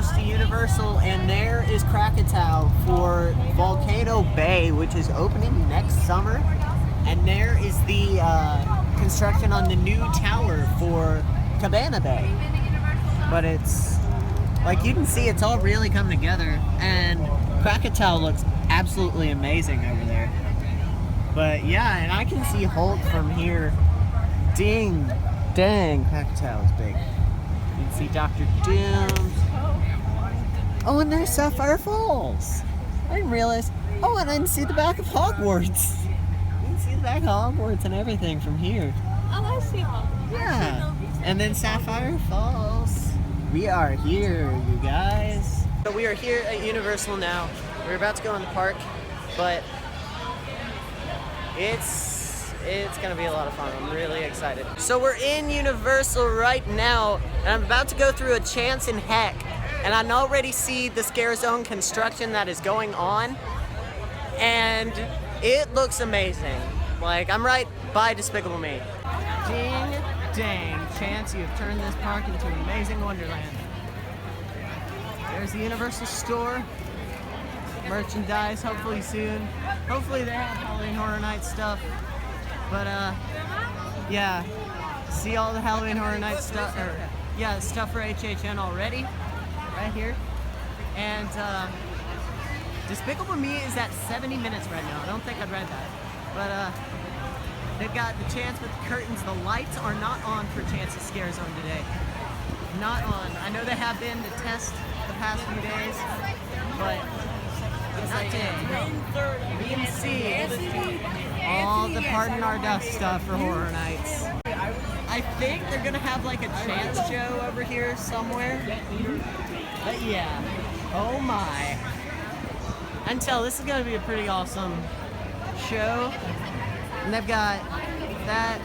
close to Universal, and there is Krakatoa for Volcano Bay, which is opening next summer. And there is the construction on the new tower for Cabana Bay. But it's, like you can see, it's all really coming together, and Krakatoa looks absolutely amazing over there. But yeah, and I can see Holt from here. Dang, Krakatoa is big. You can see Dr. Doom. Oh, and there's Sapphire Falls. I didn't realize. Oh, and I can see the back of Hogwarts. You can see the back of Hogwarts and everything from here. Oh, I see Hogwarts. Yeah. And then Sapphire Falls. We are here, you guys. So we are here at Universal now. We're about to go in the park, but it's gonna be a lot of fun. I'm really excited. So we're in Universal right now, and I'm about to go through a Chance and Heck, and I can already see the Scare Zone construction that is going on, and it looks amazing. Like, I'm right by Despicable Me. Ding dang, Chance, you have turned this park into an amazing wonderland. There's the Universal store. Merchandise, hopefully soon. Hopefully they have Halloween Horror Nights stuff. But yeah, see all the Halloween Horror Nights stuff, or yeah, stuff for HHN already, right here. And Despicable Me is at 70 minutes right now. I don't think I'd read that, but they've got the Chance with the curtains. The lights are not on for Chance's Scare Zone today. Not on. I know they have been to test the past few days, but not today. We can see all the Pardon Our Dust stuff for Horror Nights. I think they're gonna have like a Chance show over here somewhere. But yeah, oh my. Until this is gonna be a pretty awesome show. And they've got that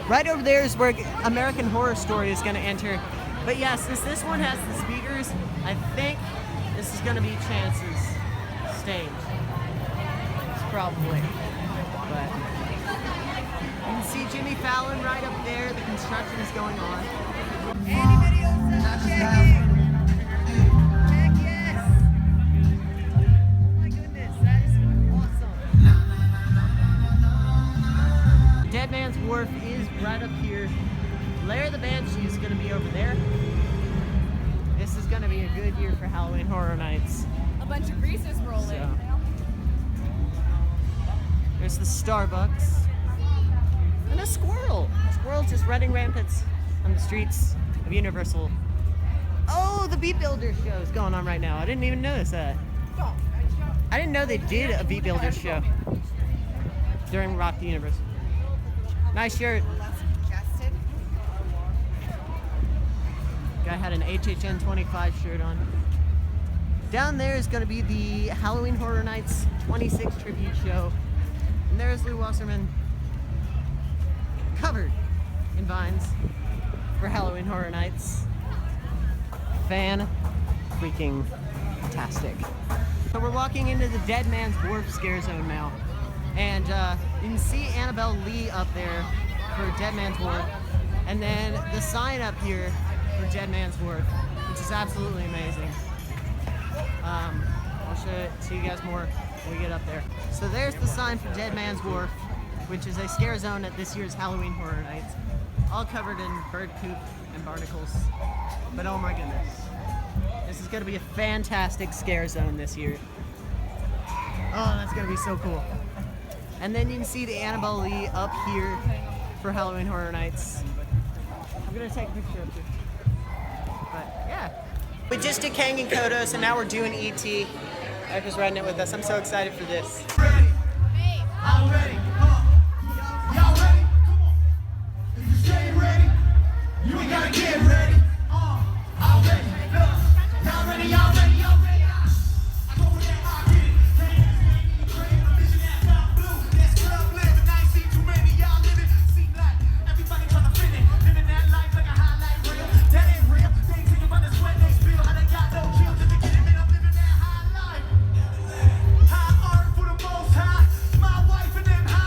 right over there is where American Horror Story is gonna enter. But yeah, since this one has the speakers, I think this is gonna be Chance's stage. It's probably. But you can see Jimmy Fallon right up there. The construction is going on. Any videos? Check it. Check yes. Oh my goodness, that is awesome. Dead Man's Wharf is right up here. Lair of the Banshee is going to be over there. This is going to be a good year for Halloween Horror Nights. A bunch of greasers rolling. So. There's the Starbucks. And a squirrel. A squirrel just running rampant on the streets of Universal. Oh, the Beat Builder show is going on right now. I didn't even notice that. I didn't know they did a Beat Builder show during Rock the Universe. Nice shirt. Guy had an HHN 25 shirt on. Down there is going to be the Halloween Horror Nights 26 tribute show. And there's Lou Wasserman, covered in vines for Halloween Horror Nights. Freaking tastic. So we're walking into the Dead Man's Wharf Scare Zone now. And you can see Annabelle Lee up there for Dead Man's Wharf. And then the sign up here for Dead Man's Wharf, which is absolutely amazing. I'll show it to you guys more when we get up there. So there's the sign for Dead Man's Wharf, which is a scare zone at this year's Halloween Horror Nights. All covered in bird poop and barnacles. But oh my goodness. This is going to be a fantastic scare zone this year. Oh, that's going to be so cool. And then you can see the Annabelle Lee up here for Halloween Horror Nights. I'm going to take a picture of it. But yeah. We just did Kang and Kodos, and now we're doing E.T. Eric was riding it with us. I'm so excited for this. Ready? I'm ready. Y'all ready? Come on. Is the game ready? You ain't gotta get ready. I'm ready. Y'all ready? Y'all ready? Y'all ready? I go with that. I get it. Train, vision that dark blue. That's club living. I ain't seen too many. Y'all living. See black. Everybody tryna fit it. Living that life like a highlight reel. That ain't real. They think about the sweat they spill. How they got no chill to get it. I'm living that high life. High art for the most high. My wife and them high.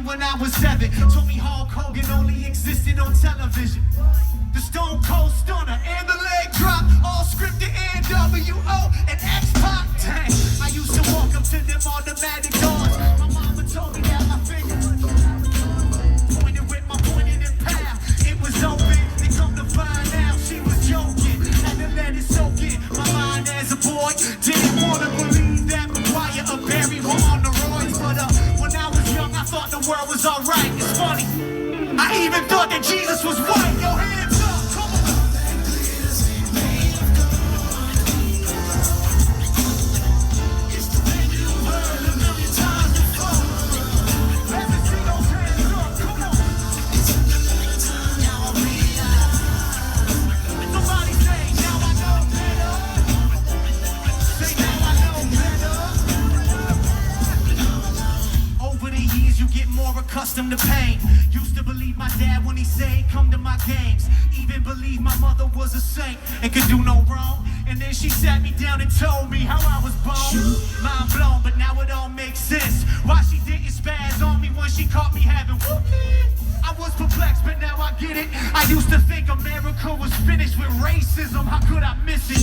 when I was 7. Told me Hulk Hogan only existed on television. The Stone Cold Stunner and the leg drop, all scripted NWO and X-Pac. Dang, I used to walk up to them automatic doors. My mama told me that my finger pointed with my pointed in path. It was open, they come to find out she was joking. Had to let it soak in. My mind as a boy didn't want to believe that McGuire or Barry were on the roids. But when I was young, I thought the world was alright. It's funny, I even thought that Jesus was white. Yo, hands up, come on. It's the thing you've heard a million times before. Let me see those hands up, come on. Now I realize. Somebody say, now I know better. Say, now I know better. Over the years, you get more accustomed to pain. Used to believe my dad when he said, come to my games. Even believe my mother was a saint and could do no wrong. And then she sat me down and told me how I was born. Mind blown, but now it all makes sense. Why she didn't spaz on me when she caught me having whoopin'. I was perplexed, but now I get it. I used to think America was finished with racism. How could I miss it?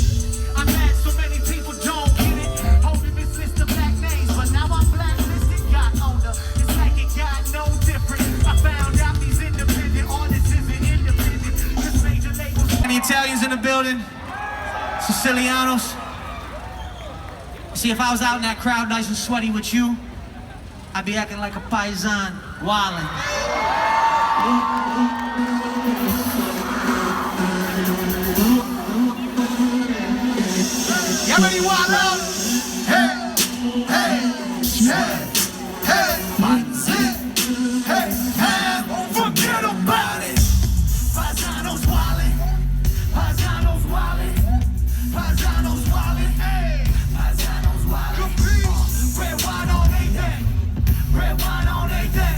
I'm mad so many people don't get it. Holding this list of black names, but now I'm blacklisted. Got older, it's like it got no different. I found out these independent artists isn't independent. Just major labels. Any Italians in the building? Sicilianos? See, if I was out in that crowd nice and sweaty with you, I'd be acting like a paisan, wildin'. Y'all ready to wild out? Hey, hey, hey, hey, hey, hey, forget about it. Paisanos wildin', paisanos wildin', paisanos wildin', hey, paisanos wildin'. Red wine on anything, red wine on anything,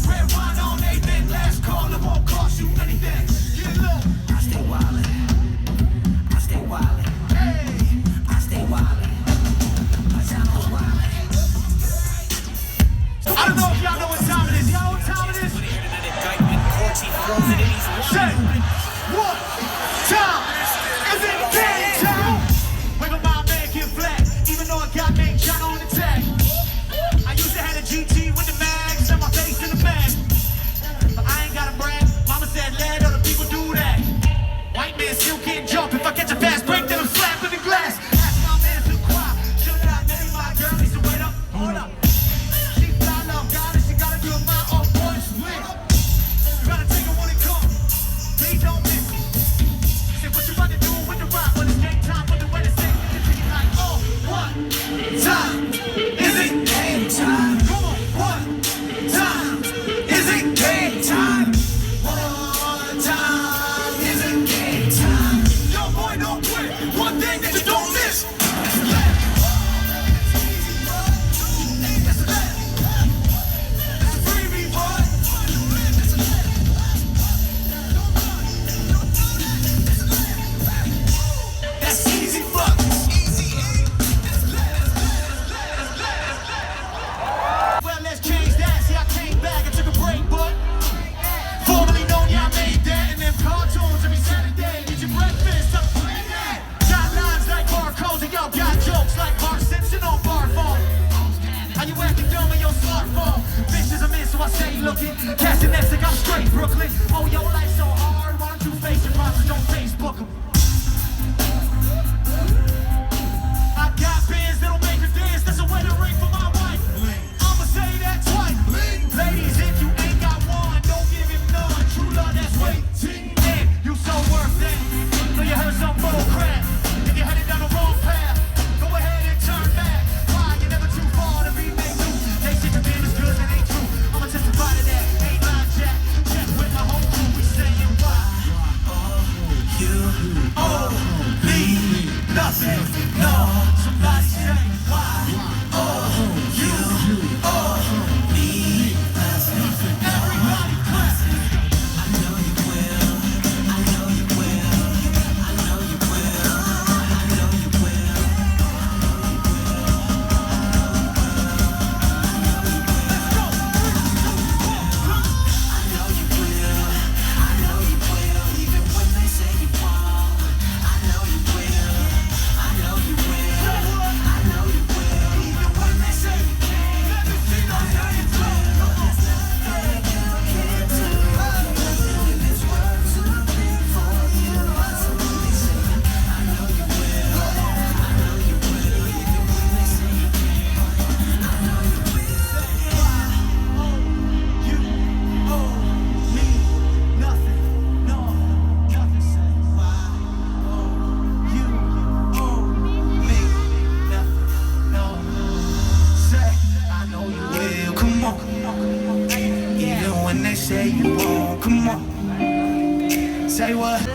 red wine on anything. Last call, it won't cost you anything. Get low. I stay wildin', I stay wildin', hey, I stay wildin', paisanos wildin'. I don't know if y'all know what time it is. Y'all know what time it is? Say, what time is it? Game time. Waving my American flag, even though I got named John on the tag. I used to have a GT with the mags and my face in the bag. But I ain't gotta brag. Mama said, let other people do that. White man still can't jump. If I catch a fast break, then I'm slapping the glass. Ask my man to quiet. Should I marry my girl? He said, wait up, hold up. She fly love God and she gotta do my own voice. Gotta take it when it comes. Please don't miss it. Say what you about to do with the rock when it's game time for the way to say it. Like, oh, what time is it? Game time. Come on, what time is it? Game time. What time is it? Game time. Yo, boy, don't quit. One thing that you don't miss. Well, let's change that. See, I came back and took a break, but formerly known, yeah, I made that. And them cartoons every Saturday. Get your breakfast. Got lines like barcodes, and y'all got jokes like Mark Simpson on bar phone. How you acting dumb on your smartphone? Bitch is a man, so I stay looking. Casting that sick, I'm straight Brooklyn. Oh, your life so hard. Why don't you face your problems? Don't Facebook them. I got bands that'll make her dance. That's a wedding ring for my wife. I'ma say that twice. Ladies, if you ain't got one, don't give him none. True love, that's waiting. Man, you so worth it. Know you heard some bull crap. If you're headed down the wrong path, go ahead and turn back. Why? You're never too far to be made new. They say the game is good, that ain't true. I'ma testify to that. Ain't lying, Jack. Check with my whole crew. We saying why? You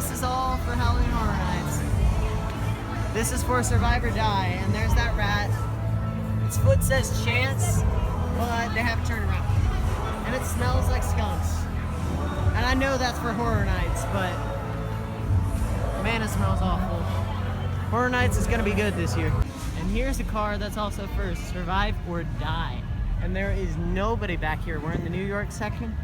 this is all for Halloween Horror Nights. This is for Survive or Die, and there's that rat. Its foot says chance, but they have it turned around. And it smells like skunks. And I know that's for Horror Nights, but man, it smells awful. Horror Nights is gonna be good this year. And here's a car that's also for Survive or Die. And there is nobody back here. We're in the New York section.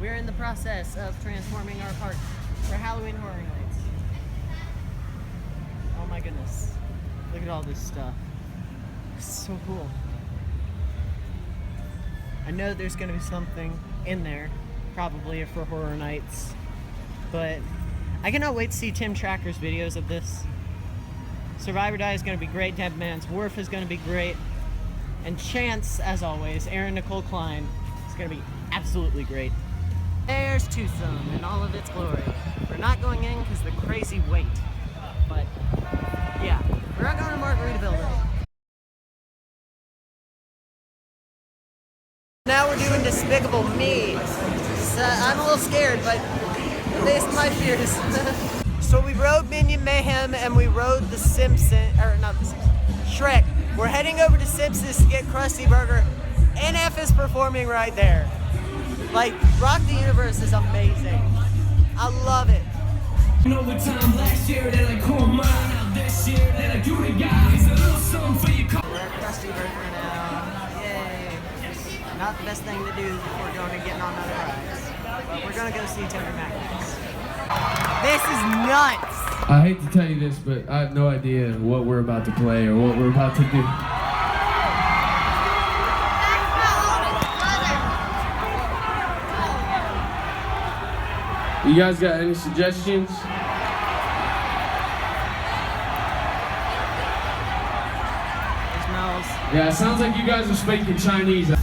We're in the process of transforming our park for Halloween Horror Nights. Oh my goodness. Look at all this stuff. It's so cool. I know there's gonna be something in there, probably for Horror Nights, but I cannot wait to see Tim Tracker's videos of this. Survive or Die is gonna be great. Dead Man's Wharf is gonna be great. And Chance, as always, Erin Nicole Klein, is gonna be absolutely great. There's Toothsome in all of its glory. We're not going in because the crazy wait. But yeah, we're not going to Margaritaville though. Now we're doing Despicable Me. So I'm a little scared, but face my fears. So we rode Minion Mayhem and we rode the Shrek. We're heading over to Simpsons to get Krusty Burger. NF is performing right there. Like, Rock the Universe is amazing. I love it. Overtime last year that I call mine out this year that I do the guys a little something for you. We're at Krusty Burger now. Yay. Not the best thing to do before going and getting on another rides. But we're gonna go see Tony Mac next. This is nuts! I hate to tell you this, but I have no idea what we're about to play or what we're about to do. You guys got any suggestions? It smells. Yeah, it sounds like you guys are speaking Chinese.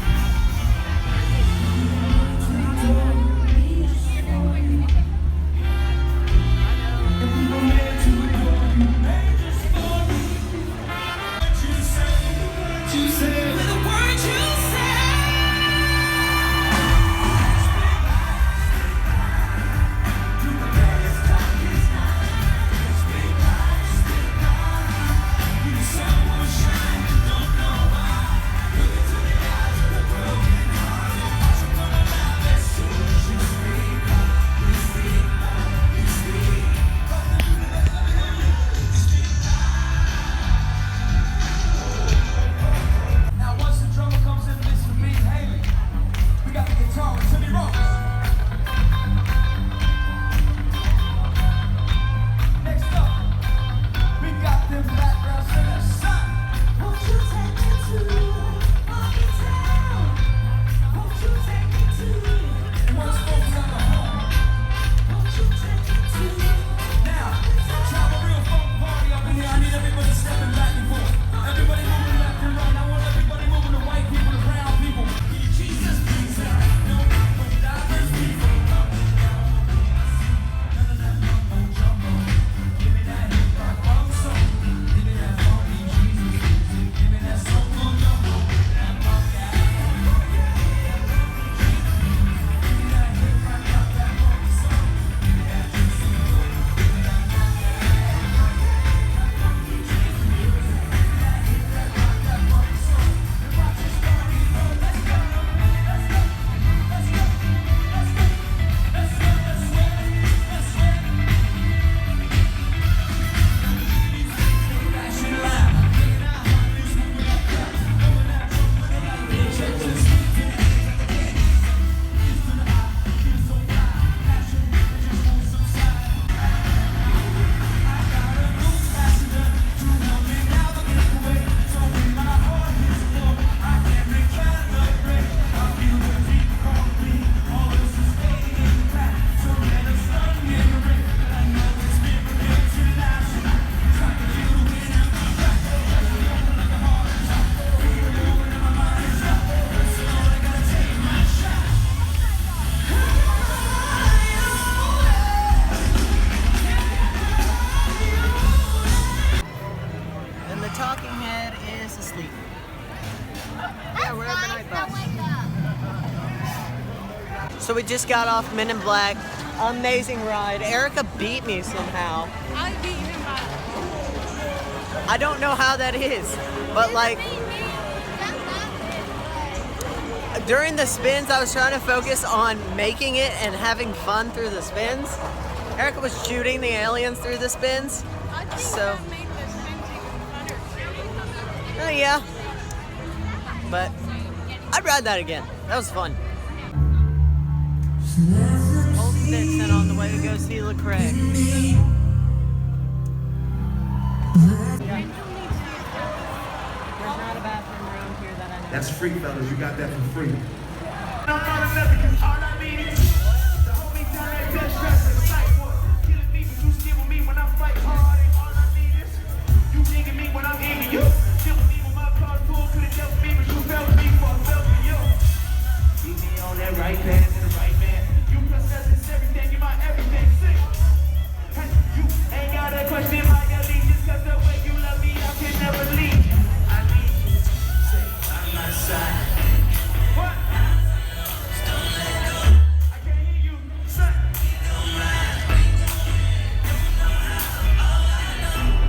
So we just got off Men in Black. Amazing ride. Erica beat me somehow. I beat him by. I don't know how that is, but like during the spins, I was trying to focus on making it and having fun through the spins. Erica was shooting the aliens through the spins. I think So- that made the spin even funner. Yeah, but I'd ride that again. That was fun. Old Vixen on the way to go see Lecrae. There's not a bathroom around here that I know. That's free, fellas. You got that for free. No, nothing, 'cause all I need is the homie down at Death Stress and Sight War. Killing me, but you still with me when I fight hard. And all I need is you digging me when I'm eating you. Still with me when my car's full. Could've dealt with me, but you fell with me before I fell for you. Keep me on that right path to the right man. You possess everything, you my everything. Sing. Hey, you ain't gotta question my allegiance, 'cause the way you love me, I can never leave. I need you. Say, I'm my side. What? I can't hear you. Say.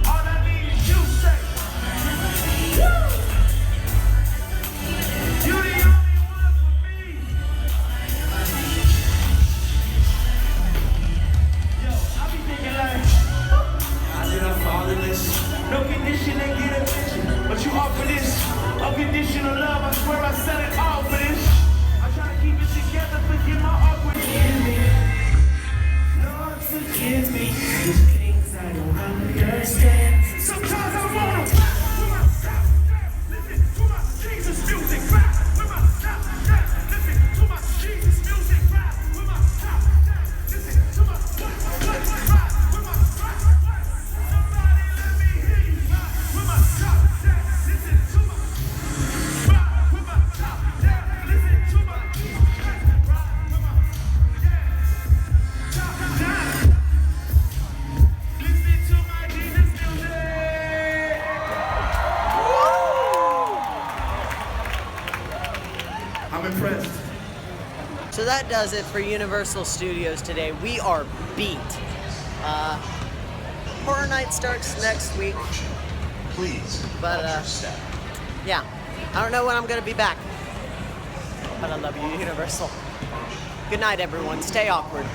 All I need is you. Say. Woo! You the only one for me. Yo, I be thinking like, how did I fall in this? No condition and get attention, but you offer this unconditional love. I swear I set it all for this. I try to keep it together, forgive my awkward. Forgive me, Lord, forgive me. There's things I don't understand. Sometimes I wanna rap with my top down. Listen to my Jesus music. Rap with my top down. Listen to my Jesus music. Rap with my top down. Listen to my rap with my Somebody let me hear you. Rap with my top down. Listen to my rap with my top down. Listen to my rap with my top down. Listen to my Jesus music. I'm impressed. So that does it for Universal Studios today. We are beat. Horror Night starts next week. Please, But, watch your step. Yeah, I don't know when I'm gonna be back. But I love you, Universal. Good night, everyone. Stay awkward.